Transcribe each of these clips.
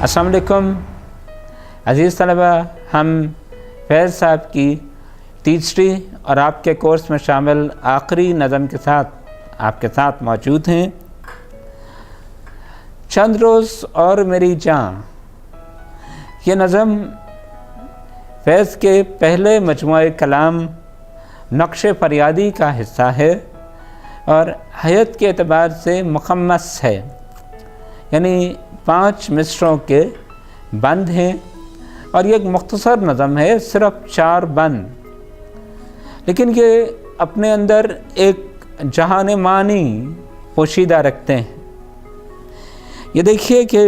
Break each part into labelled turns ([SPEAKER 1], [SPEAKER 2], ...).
[SPEAKER 1] السلام علیکم عزیز طلبہ، ہم فیض صاحب کی تیسری اور آپ کے کورس میں شامل آخری نظم کے ساتھ آپ کے ساتھ موجود ہیں۔ چند روز اور میری جان، یہ نظم فیض کے پہلے مجموعہ کلام نقش فریادی کا حصہ ہے اور حیت کے اعتبار سے مخمس ہے، یعنی 5 مصرعوں کے بند ہیں اور یہ ایک مختصر نظم ہے، صرف 4 بند، لیکن یہ اپنے اندر ایک جہان معنی پوشیدہ رکھتے ہیں۔ یہ دیکھیے کہ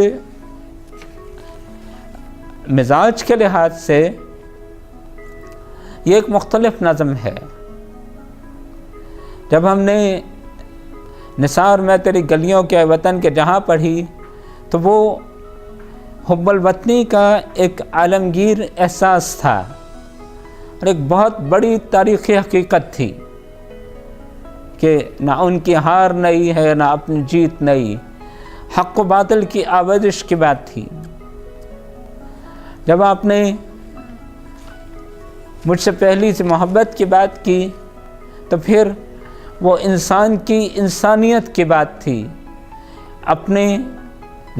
[SPEAKER 1] مزاج کے لحاظ سے یہ ایک مختلف نظم ہے۔ جب ہم نے نثار میں تیری گلیوں کے وطن کے جہاں پڑھی تو وہ حب الوطنی کا ایک عالمگیر احساس تھا اور ایک بہت بڑی تاریخی حقیقت تھی کہ نہ ان کی ہار نئی ہے نہ اپنی جیت نئی، حق و باطل کی آوازش کی بات تھی۔ جب آپ نے مجھ سے پہلی سے محبت کی بات کی تو پھر وہ انسان کی انسانیت کی بات تھی، اپنے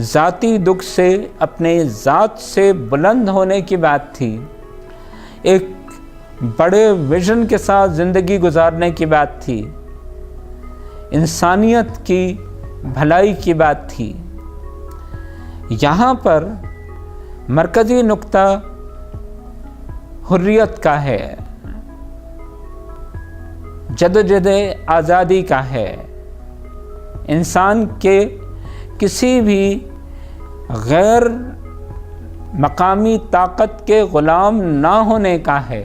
[SPEAKER 1] ذاتی دکھ سے اپنے ذات سے بلند ہونے کی بات تھی، ایک بڑے ویژن کے ساتھ زندگی گزارنے کی بات تھی، انسانیت کی بھلائی کی بات تھی۔ یہاں پر مرکزی نقطہ حریت کا ہے، جدوجہد آزادی کا ہے، انسان کے کسی بھی غیر مقامی طاقت کے غلام نہ ہونے کا ہے۔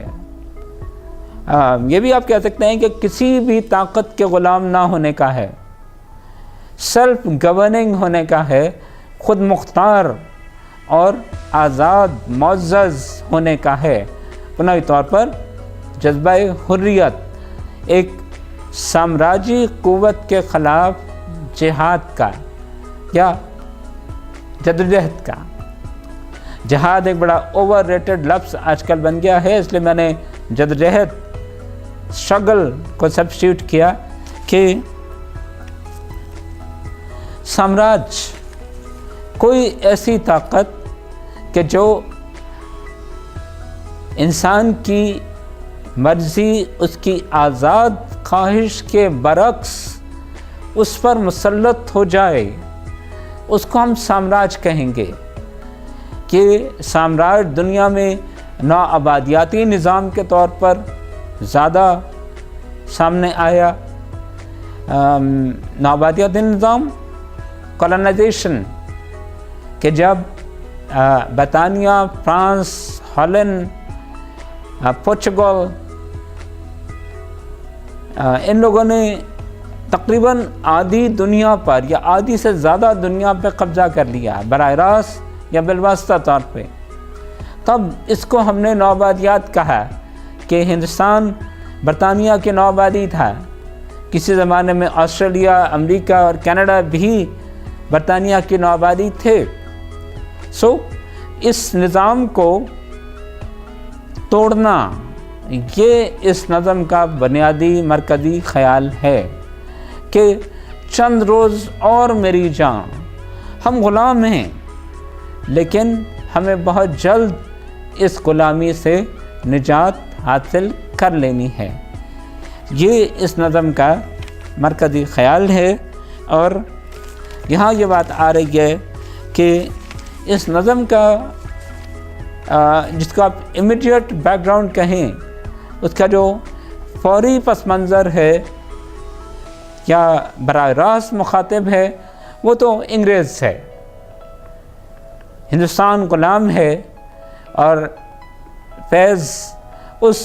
[SPEAKER 1] یہ بھی آپ کہہ سکتے ہیں کہ کسی بھی طاقت کے غلام نہ ہونے کا ہے، سیلف گورننگ ہونے کا ہے، خود مختار اور آزاد معزز ہونے کا ہے۔ بنیادی طور پر جذبہ حریت ایک سامراجی قوت کے خلاف جہاد کا یا جدوجہد کا۔ جہاد ایک بڑا اوور ریٹڈ لفظ آج کل بن گیا ہے، اس لیے میں نے جدوجہد اسٹرگل کو سبسٹیوٹ کیا کہ سامراج کوئی ایسی طاقت کہ جو انسان کی مرضی، اس کی آزاد خواہش کے برعکس اس پر مسلط ہو جائے، اس کو ہم سامراج کہیں گے۔ کہ سامراج دنیا میں نوآبادیاتی نظام کے طور پر زیادہ سامنے آیا۔ نوآبادیاتی نظام کولونائزیشن، کہ جب برطانیہ، فرانس، ہالینڈ، پورچگل، ان لوگوں نے تقریباً آدھی دنیا پر یا آدھی سے زیادہ دنیا پہ قبضہ کر لیا، براہ راست یا بالواسطہ طور پہ، تب اس کو ہم نے نوآبادیات کہا کہ ہندوستان برطانیہ کے نوآبادی تھا۔ کسی زمانے میں آسٹریلیا، امریکہ اور کینیڈا بھی برطانیہ کی نوآبادی تھے۔ اس نظام کو توڑنا یہ اس نظم کا بنیادی مرکزی خیال ہے کہ چند روز اور میری جان، ہم غلام ہیں لیکن ہمیں بہت جلد اس غلامی سے نجات حاصل کر لینی ہے۔ یہ اس نظم کا مرکزی خیال ہے اور یہاں یہ بات آ رہی ہے کہ اس نظم کا جس کو آپ امیڈیٹ بیک گراؤنڈ کہیں، اس کا جو فوری پس منظر ہے یا براہ راست مخاطب ہے وہ تو انگریز ہے۔ ہندوستان غلام ہے اور فیض اس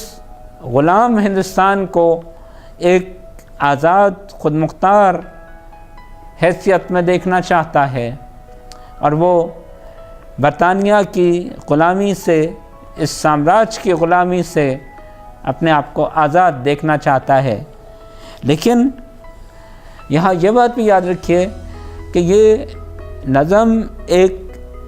[SPEAKER 1] غلام ہندوستان کو ایک آزاد خود مختار حیثیت میں دیکھنا چاہتا ہے اور وہ برطانیہ کی غلامی سے، اس سامراج کی غلامی سے اپنے آپ کو آزاد دیکھنا چاہتا ہے۔ لیکن یہاں یہ بات بھی یاد رکھیے کہ یہ نظم ایک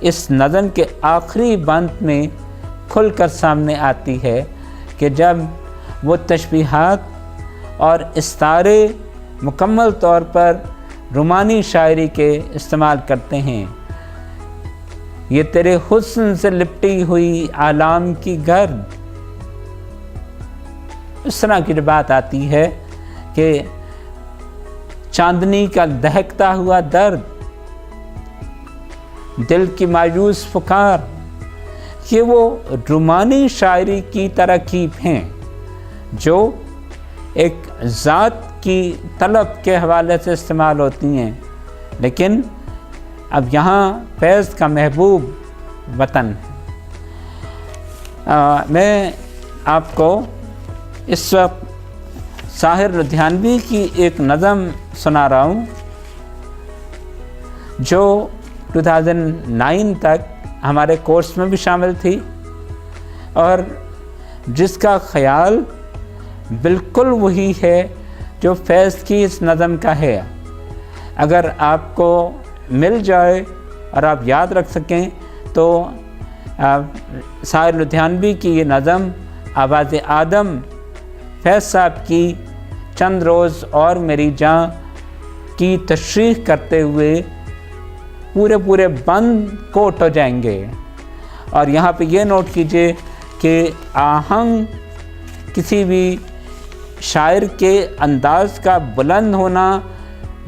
[SPEAKER 1] اس نظم کے آخری بند میں کھل کر سامنے آتی ہے کہ جب وہ تشبیہات اور استعارے مکمل طور پر رومانی شاعری کے استعمال کرتے ہیں. یہ تیرے حسن سے لپٹی ہوئی آلام کی گرد، اس طرح کی بات آتی ہے کہ چاندنی کا دہکتا ہوا درد، دل کی مایوس پکار، یہ وہ رومانی شاعری کی ترکیب ہیں جو ایک ذات کی طلب کے حوالے سے استعمال ہوتی ہیں. لیکن اب یہاں فیض کا محبوب وطن ہے. میں آپ کو اس وقت ساحر لدھیانوی کی ایک نظم سنا رہا ہوں جو 2009 تک ہمارے کورس میں بھی شامل تھی اور جس کا خیال بالکل وہی ہے جو فیض کی اس نظم کا ہے. اگر آپ کو مل جائے اور آپ یاد رکھ سکیں تو ساحر لدھیانوی کی یہ نظم آواز آدم فیض صاحب کی چند روز اور میری جاں کی تشریح کرتے ہوئے پورے بند کوٹ ہو جائیں گے. اور یہاں پہ یہ نوٹ کیجئے کہ آہنگ کسی بھی شاعر کے انداز کا بلند ہونا،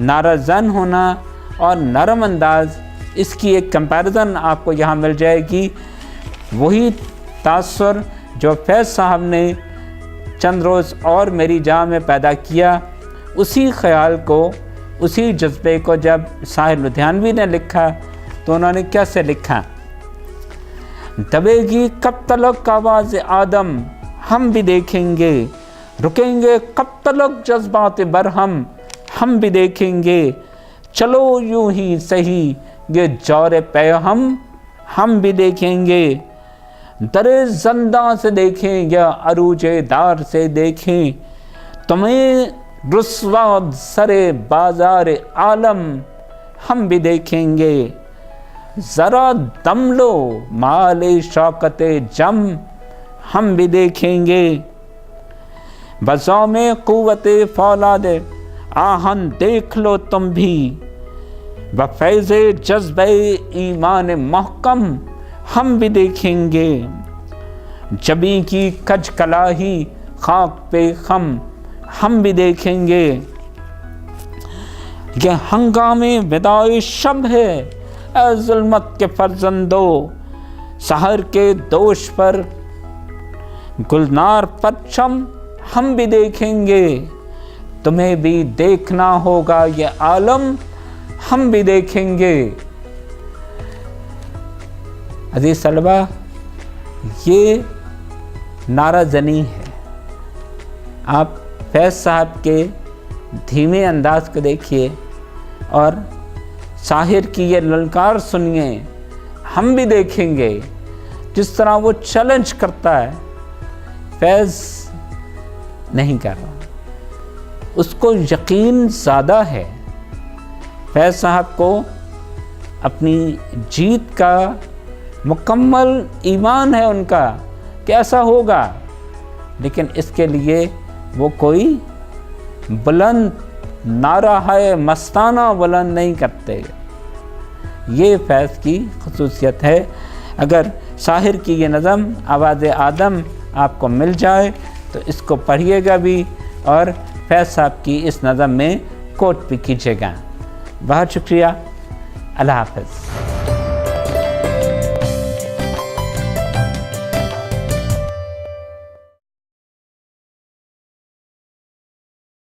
[SPEAKER 1] نعرہ زن ہونا اور نرم انداز، اس کی ایک کمپیریزن آپ کو یہاں مل جائے گی. وہی تاثر جو فیض صاحب نے چند روز اور میری جاں میں پیدا کیا، اسی خیال کو، اسی جذبے کو جب ساحر لدھیانوی نے لکھا تو انہوں نے کیسے لکھا؟ دبے گی کب تلک آواز آدم ہم بھی دیکھیں گے، رکیں گے کب تلک جذبات برہم ہم بھی دیکھیں گے، چلو یوں ہی سہی یہ جور پیہم ہم بھی دیکھیں گے، در زندہ سے دیکھیں یا عروج دار سے دیکھیں، تمہیں رسوا سر بازار عالم ہم بھی دیکھیں گے، ذرا دم لو مال شوکت جم ہم بھی دیکھیں گے، بزام قوت فولاد آہن دیکھ لو تم بھی، بفیض جذبہ ایمان محکم ہم بھی دیکھیں گے، جبیں کی کج کلاہی خاک پہ خم ہم بھی دیکھیں گے، یہ ہنگام وداع شب ہے اے ظلمت کے فرزندو، سحر کے دوش پر گلنار پرچم ہم بھی دیکھیں گے، تمہیں بھی دیکھنا ہوگا یہ عالم ہم بھی دیکھیں گے. عزیز طلبہ، یہ نعرہ زنی ہے. آپ فیض صاحب کے دھیمے انداز کو دیکھیے اور ساحر کی یہ للکار سنیے، ہم بھی دیکھیں گے. جس طرح وہ چیلنج کرتا ہے، فیض نہیں کر رہا، اس کو یقین زیادہ ہے. فیض صاحب کو اپنی جیت کا مکمل ایمان ہے ان کا کہ ایسا ہوگا، لیکن اس کے لیے وہ کوئی بلند نعرہ ہے مستانہ بلند نہیں کرتے. یہ فیض کی خصوصیت ہے. اگر ساحر کی یہ نظم آواز آدم آپ کو مل جائے تو اس کو پڑھیے گا بھی اور فیض صاحب کی اس نظم میں کوٹ بھی کیجیے گا. بہت شکریہ. اللہ حافظ.